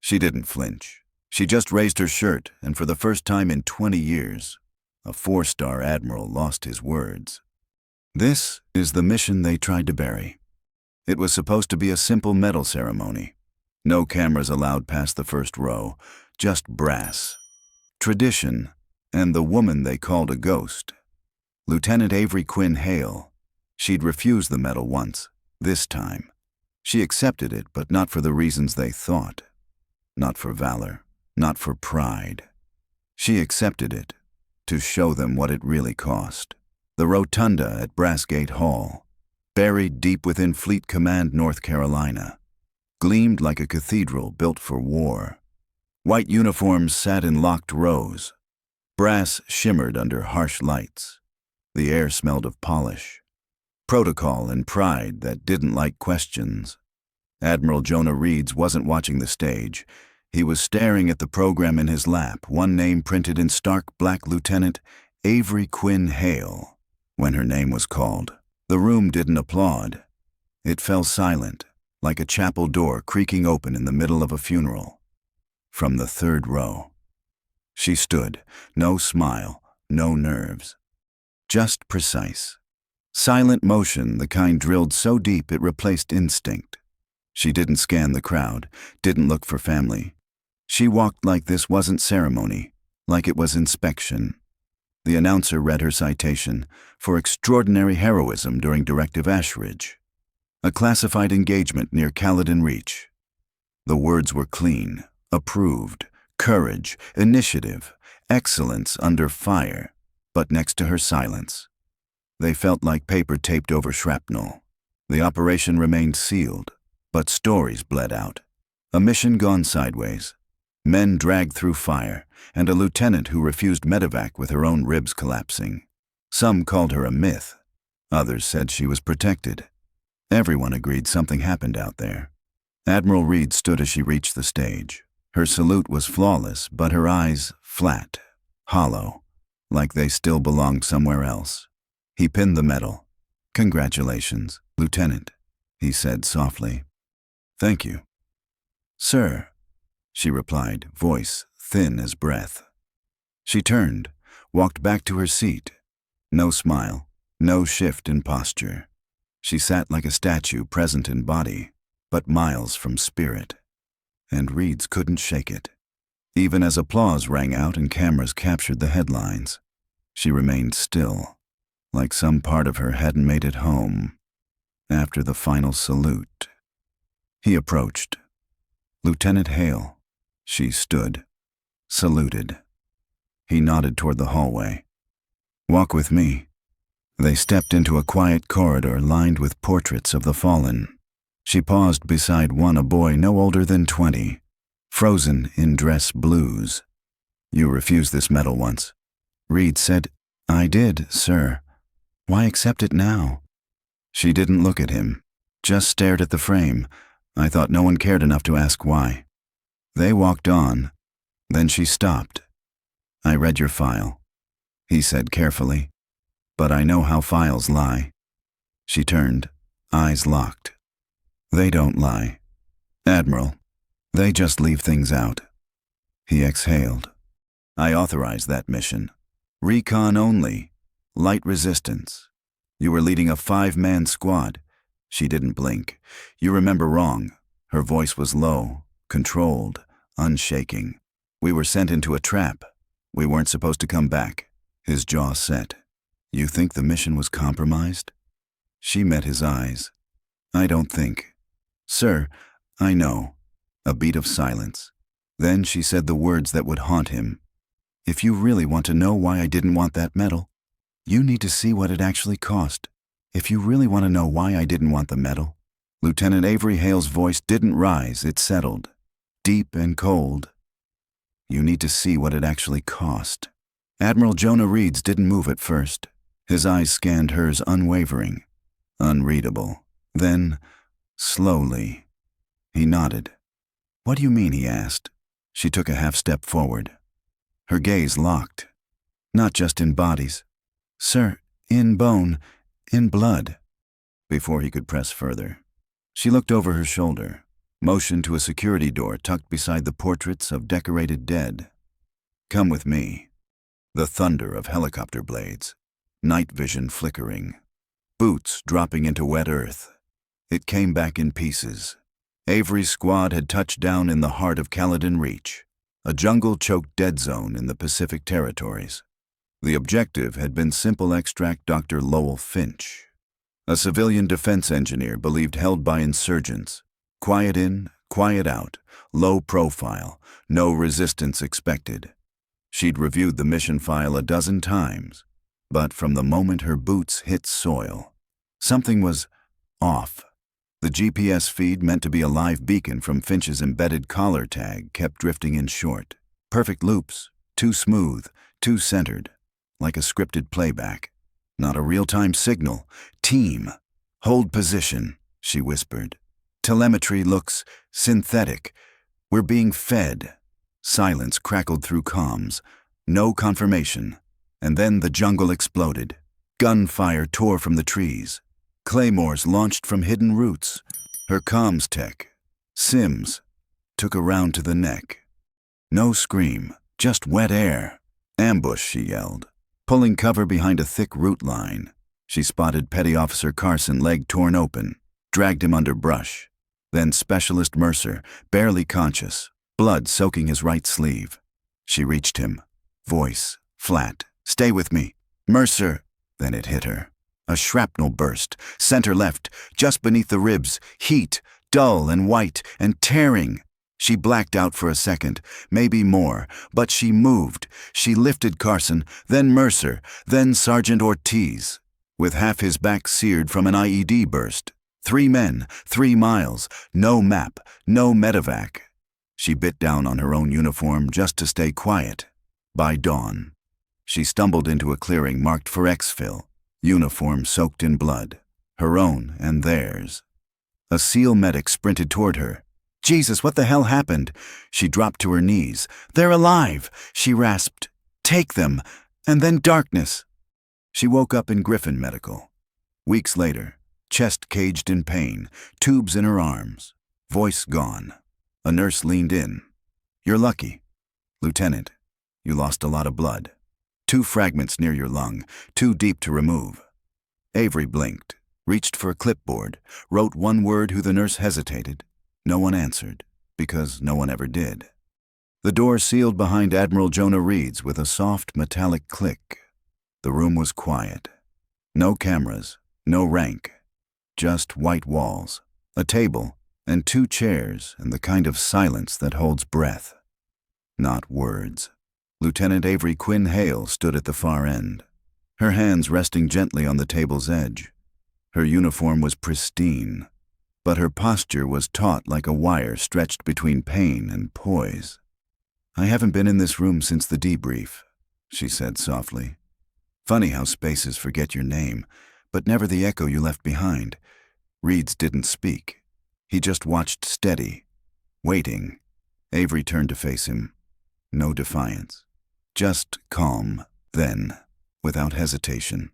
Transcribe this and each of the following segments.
She didn't flinch. She just raised her shirt, and for the first time in 20 years, a 4-star admiral lost his words. This is the mission they tried to bury. It was supposed to be a simple medal ceremony. No cameras allowed past the first row, just brass, tradition, and the woman they called a ghost. Lieutenant Avery Quinn Hale. She'd refused the medal once. This time, she accepted it, but not for the reasons they thought. Not for valor, not for pride. She accepted it to show them what it really cost. The rotunda at Brassgate Hall, buried deep within Fleet Command, North Carolina, gleamed like a cathedral built for war. White uniforms sat in locked rows. Brass shimmered under harsh lights. The air smelled of polish, protocol, and pride that didn't like questions. Admiral Jonah Reeds wasn't watching the stage. He was staring at the program in his lap, one name printed in stark black: Lieutenant Avery Quinn Hale. When her name was called, the room didn't applaud. It fell silent, like a chapel door creaking open in the middle of a funeral. From the third row, she stood, no smile, no nerves. Just precise. Silent motion, the kind drilled so deep it replaced instinct. She didn't scan the crowd, didn't look for family. She walked like this wasn't ceremony, like it was inspection. The announcer read her citation for extraordinary heroism during Directive Ashridge, a classified engagement near Caledon Reach. The words were clean: approved, courage, initiative, excellence under fire. But next to her silence, they felt like paper taped over shrapnel. The operation remained sealed, but stories bled out. A mission gone sideways, men dragged through fire, and a lieutenant who refused medevac with her own ribs collapsing. Some called her a myth. Others said she was protected. Everyone agreed something happened out there. Admiral Reed stood as she reached the stage. Her salute was flawless, but her eyes flat, hollow, like they still belonged somewhere else. He pinned the medal. "Congratulations, Lieutenant," he said softly. "Thank you." "Sir," she replied, voice thin as breath. She turned, walked back to her seat. No smile, no shift in posture. She sat like a statue, present in body, but miles from spirit. And Reeds couldn't shake it. Even as applause rang out and cameras captured the headlines, she remained still, like some part of her hadn't made it home. After the final salute, he approached. "Lieutenant Hale." She stood, saluted. He nodded toward the hallway. "Walk with me." They stepped into a quiet corridor lined with portraits of the fallen. She paused beside one, a boy no older than 20. Frozen in dress blues. "You refused this medal once." Reed said, "I did, sir. Why accept it now?" She didn't look at him, just stared at the frame. I thought no one cared enough to ask why. They walked on. Then she stopped. "I read your file," he said carefully, "but I know how files lie." She turned, eyes locked. "They don't lie, Admiral. They just leave things out." He exhaled. "I authorized that mission. Recon only. Light resistance. You were leading a 5-man squad." She didn't blink. "You remember wrong." Her voice was low, controlled, unshaking. "We were sent into a trap. We weren't supposed to come back." His jaw set. "You think the mission was compromised?" She met his eyes. "I don't think." "Sir, I know." A beat of silence. Then she said the words that would haunt him. "If you really want to know why I didn't want that medal, you need to see what it actually cost. If you really want to know why I didn't want the medal." Lieutenant Avery Hale's voice didn't rise, it settled, deep and cold. "You need to see what it actually cost." Admiral Jonah Reeds didn't move at first. His eyes scanned hers, unwavering, unreadable. Then, slowly, he nodded. "What do you mean?" he asked. She took a half-step forward. Her gaze locked. "Not just in bodies. Sir, in bone, in blood." Before he could press further, she looked over her shoulder. motioned to a security door tucked beside the portraits of decorated dead. "Come with me." The thunder of helicopter blades, night vision flickering, boots dropping into wet earth. It came back in pieces. Avery's squad had touched down in the heart of Caledon Reach, a jungle-choked dead zone in the Pacific Territories. The objective had been simple: extract Dr. Lowell Finch, a civilian defense engineer believed held by insurgents. Quiet in, quiet out, low profile, no resistance expected. She'd reviewed the mission file a dozen times, but from the moment her boots hit soil, something was off. The GPS feed, meant to be a live beacon from Finch's embedded collar tag, kept drifting in short. Perfect loops, too smooth, too centered, like a scripted playback. Not a real-time signal. "Team, hold position," she whispered. "Telemetry looks synthetic. We're being fed." Silence crackled through comms. No confirmation. And then the jungle exploded. Gunfire tore from the trees. Claymores launched from hidden roots. Her comms tech, Sims, took a round to the neck. No scream, just wet air. "Ambush," she yelled, pulling cover behind a thick root line. She spotted Petty Officer Carson, leg torn open, dragged him under brush. Then Specialist Mercer, barely conscious, blood soaking his right sleeve. She reached him, voice flat. "Stay with me." "Mercer." Then it hit her. A shrapnel burst, center left, just beneath the ribs, heat, dull and white and tearing. She blacked out for a second, maybe more, but she moved. She lifted Carson, then Mercer, then Sergeant Ortiz, with half his back seared from an IED burst. 3 men, 3 miles, no map, no medevac. She bit down on her own uniform just to stay quiet. By dawn, she stumbled into a clearing marked for exfil. Uniform soaked in blood, her own and theirs. A SEAL medic sprinted toward her. "Jesus, what the hell happened?" She dropped to her knees. "They're alive," she rasped. "Take them." And then darkness. She woke up in Griffin Medical. Weeks later, chest caged in pain, tubes in her arms, voice gone. A nurse leaned in. "You're lucky, Lieutenant. You lost a lot of blood. 2 fragments near your lung, too deep to remove." Avery blinked, reached for a clipboard, wrote one word. Who? The nurse hesitated. No one answered, because no one ever did. The door sealed behind Admiral Jonah Reed's with a soft metallic click. The room was quiet. No cameras, no rank. Just white walls, a table, and 2 chairs, and the kind of silence that holds breath. Not words. Lieutenant Avery Quinn Hale stood at the far end, her hands resting gently on the table's edge. Her uniform was pristine, but her posture was taut like a wire stretched between pain and poise. "I haven't been in this room since the debrief," she said softly. "Funny how spaces forget your name, but never the echo you left behind." Reeds didn't speak. He just watched steady, waiting. Avery turned to face him. No defiance. Just calm. Then, without hesitation,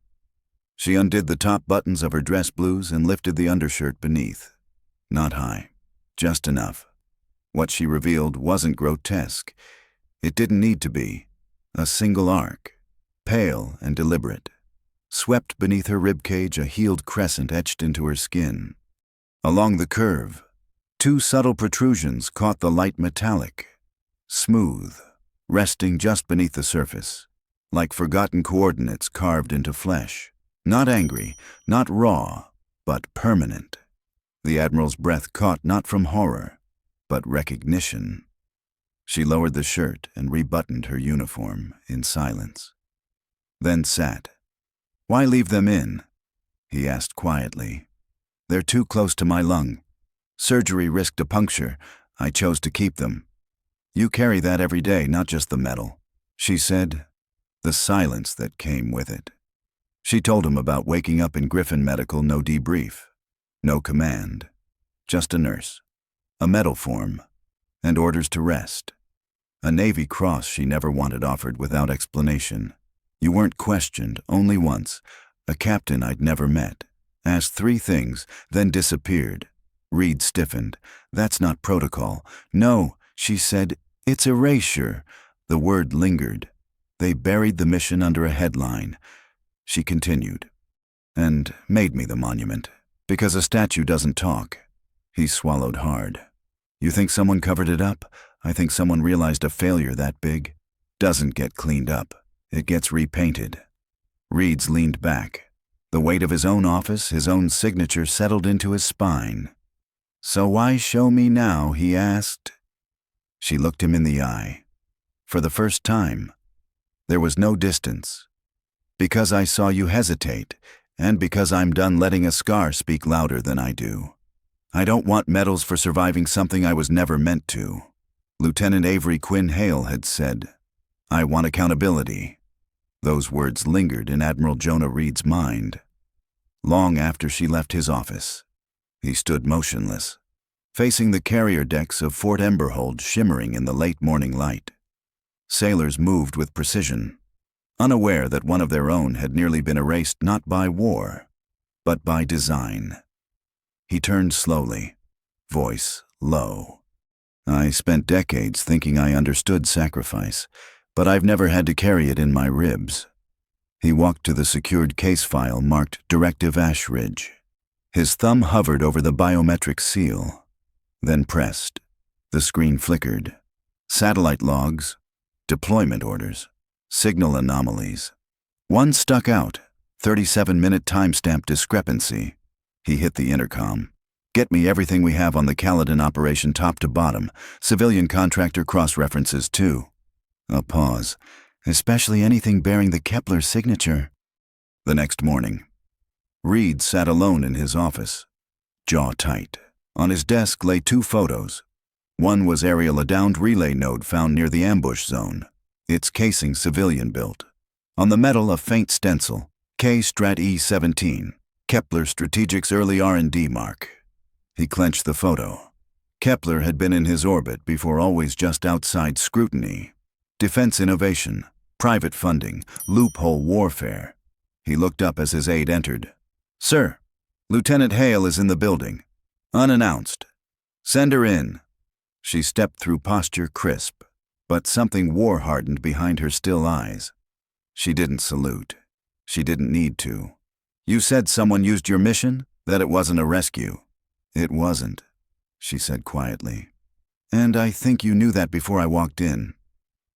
she undid the top buttons of her dress blues and lifted the undershirt beneath. Not high, just enough. What she revealed wasn't grotesque. It didn't need to be. A single arc, pale and deliberate. Swept beneath her ribcage, a healed crescent etched into her skin. Along the curve, 2 subtle protrusions caught the light metallic. Smooth, resting just beneath the surface, like forgotten coordinates carved into flesh. Not angry, not raw, but permanent. The Admiral's breath caught not from horror, but recognition. She lowered the shirt and rebuttoned her uniform in silence. Then sat. "Why leave them in?" he asked quietly. "They're too close to my lung. Surgery risked a puncture. I chose to keep them." "You carry that every day, not just the metal," she said, the silence that came with it. She told him about waking up in Griffin Medical, no debrief, no command, just a nurse, a medal form, and orders to rest. A Navy cross she never wanted offered without explanation. You weren't questioned, only once. A captain I'd never met. Asked 3 things, then disappeared. Reed stiffened. That's not protocol. No, she said, it's erasure. The word lingered. They buried the mission under a headline. She continued. And made me the monument. Because a statue doesn't talk. He swallowed hard. You think someone covered it up? I think someone realized a failure that big doesn't get cleaned up. It gets repainted. Reeds leaned back. The weight of his own office, his own signature settled into his spine. So why show me now, he asked. She looked him in the eye. For the first time, there was no distance. Because I saw you hesitate, and because I'm done letting a scar speak louder than I do. I don't want medals for surviving something I was never meant to. Lieutenant Avery Quinn Hale had said, I want accountability. Those words lingered in Admiral Jonah Reed's mind. Long after she left his office, he stood motionless, facing the carrier decks of Fort Emberhold shimmering in the late morning light. Sailors moved with precision, unaware that one of their own had nearly been erased not by war, but by design. He turned slowly, voice low. I spent decades thinking I understood sacrifice, but I've never had to carry it in my ribs. He walked to the secured case file marked Directive Ashridge. His thumb hovered over the biometric seal, then pressed. The screen flickered. Satellite logs, deployment orders, signal anomalies. One stuck out, 37-minute timestamp discrepancy. He hit the intercom. Get me everything we have on the Caledon operation top to bottom. Civilian contractor cross-references too. A pause. Especially anything bearing the Kepler signature. The next morning, Reed sat alone in his office, jaw tight. On his desk lay 2 photos. One was aerial a downed relay node found near the ambush zone, its casing civilian-built. On the metal a faint stencil, K-Strat E-17. Kepler Strategic's early R&D mark. He clenched the photo. Kepler had been in his orbit before always just outside scrutiny. Defense innovation, private funding, loophole warfare. He looked up as his aide entered. Sir, Lieutenant Hale is in the building. Unannounced. Send her in. She stepped through posture crisp, but something war-hardened behind her still eyes. She didn't salute. She didn't need to. You said someone used your mission, that it wasn't a rescue. It wasn't, she said quietly. And I think you knew that before I walked in.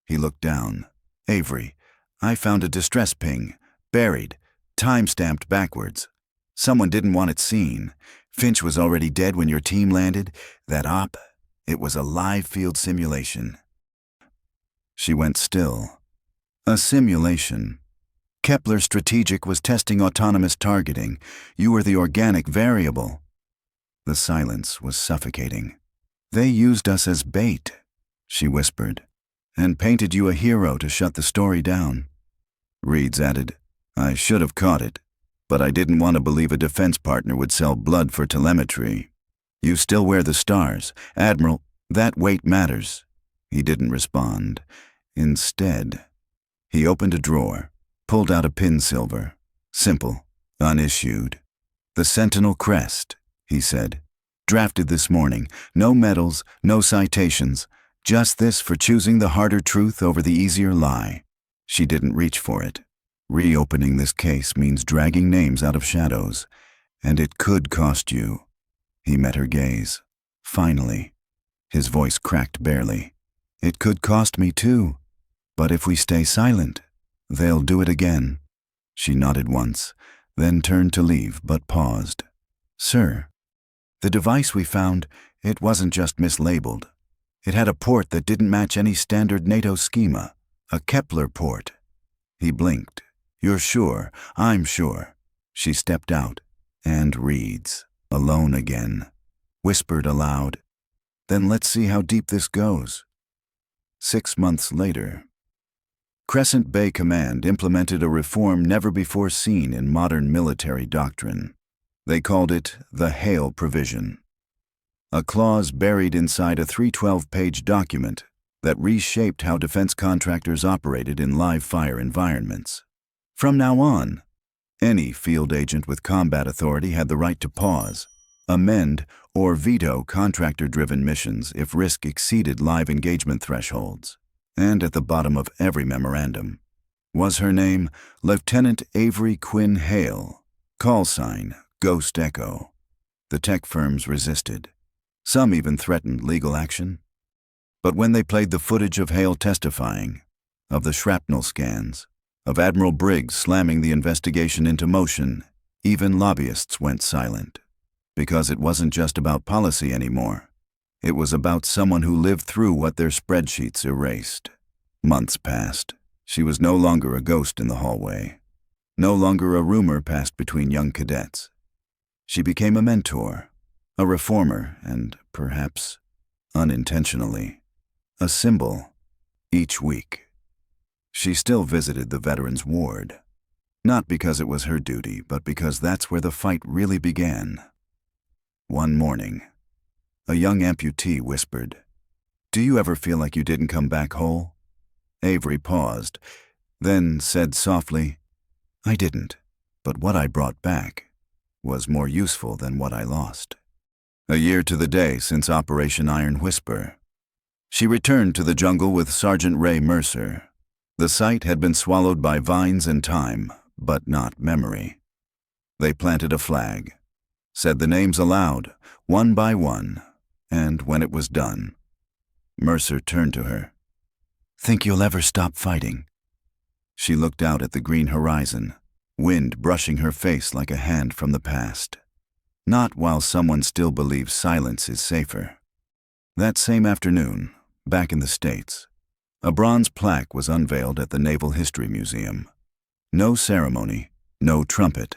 He looked down. Avery, I found a distress ping, buried, time-stamped backwards. Someone didn't want it seen. Finch was already dead when your team landed. That op, it was a live field simulation. She went still. A simulation. Kepler Strategic was testing autonomous targeting. You were the organic variable. The silence was suffocating. They used us as bait, she whispered, and painted you a hero to shut the story down. Reeds added, I should have caught it, but I didn't want to believe a defense partner would sell blood for telemetry. You still wear the stars. Admiral, that weight matters. He didn't respond. Instead, he opened a drawer, pulled out a pin silver. Simple, unissued. The Sentinel crest, he said. Drafted this morning. No medals, no citations. Just this for choosing the harder truth over the easier lie. She didn't reach for it. Reopening this case means dragging names out of shadows, and it could cost you. He met her gaze. Finally. His voice cracked barely. It could cost me too. But if we stay silent, they'll do it again. She nodded once, then turned to leave, but paused. Sir, the device we found, it wasn't just mislabeled. It had a port that didn't match any standard NATO schema, a Kepler port. He blinked. You're sure? I'm sure. She stepped out, and Reeds, alone again, whispered aloud, Then let's see how deep this goes. 6 months later, Crescent Bay Command implemented a reform never before seen in modern military doctrine. They called it the Hale Provision, a clause buried inside a 312-page document that reshaped how defense contractors operated in live-fire environments. From now on, any field agent with combat authority had the right to pause, amend, or veto contractor-driven missions if risk exceeded live engagement thresholds. And at the bottom of every memorandum was her name, Lieutenant Avery Quinn Hale, call sign Ghost Echo. The tech firms resisted. Some even threatened legal action. But when they played the footage of Hale testifying, of the shrapnel scans, of Admiral Briggs slamming the investigation into motion, even lobbyists went silent. Because it wasn't just about policy anymore. It was about someone who lived through what their spreadsheets erased. Months passed. She was no longer a ghost in the hallway. No longer a rumor passed between young cadets. She became a mentor, a reformer, and perhaps, unintentionally, a symbol each week. She still visited the veterans' ward. Not because it was her duty, but because that's where the fight really began. One morning, a young amputee whispered, "Do you ever feel like you didn't come back whole?" Avery paused, then said softly, "I didn't, but what I brought back was more useful than what I lost." A year to the day since Operation Iron Whisper. She returned to the jungle with Sergeant Ray Mercer. The site had been swallowed by vines and time, but not memory. They planted a flag, said the names aloud, one by one, and when it was done, Mercer turned to her. "Think you'll ever stop fighting?" She looked out at the green horizon, wind brushing her face like a hand from the past. Not while someone still believes silence is safer. That same afternoon, back in the States, a bronze plaque was unveiled at the Naval History Museum. No ceremony, no trumpet,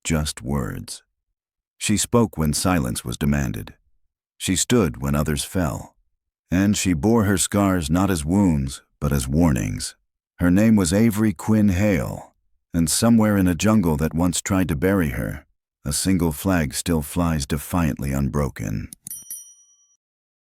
just words. She spoke when silence was demanded. She stood when others fell. And she bore her scars not as wounds, but as warnings. Her name was Avery Quinn Hale, and somewhere in a jungle that once tried to bury her, a single flag still flies defiantly unbroken.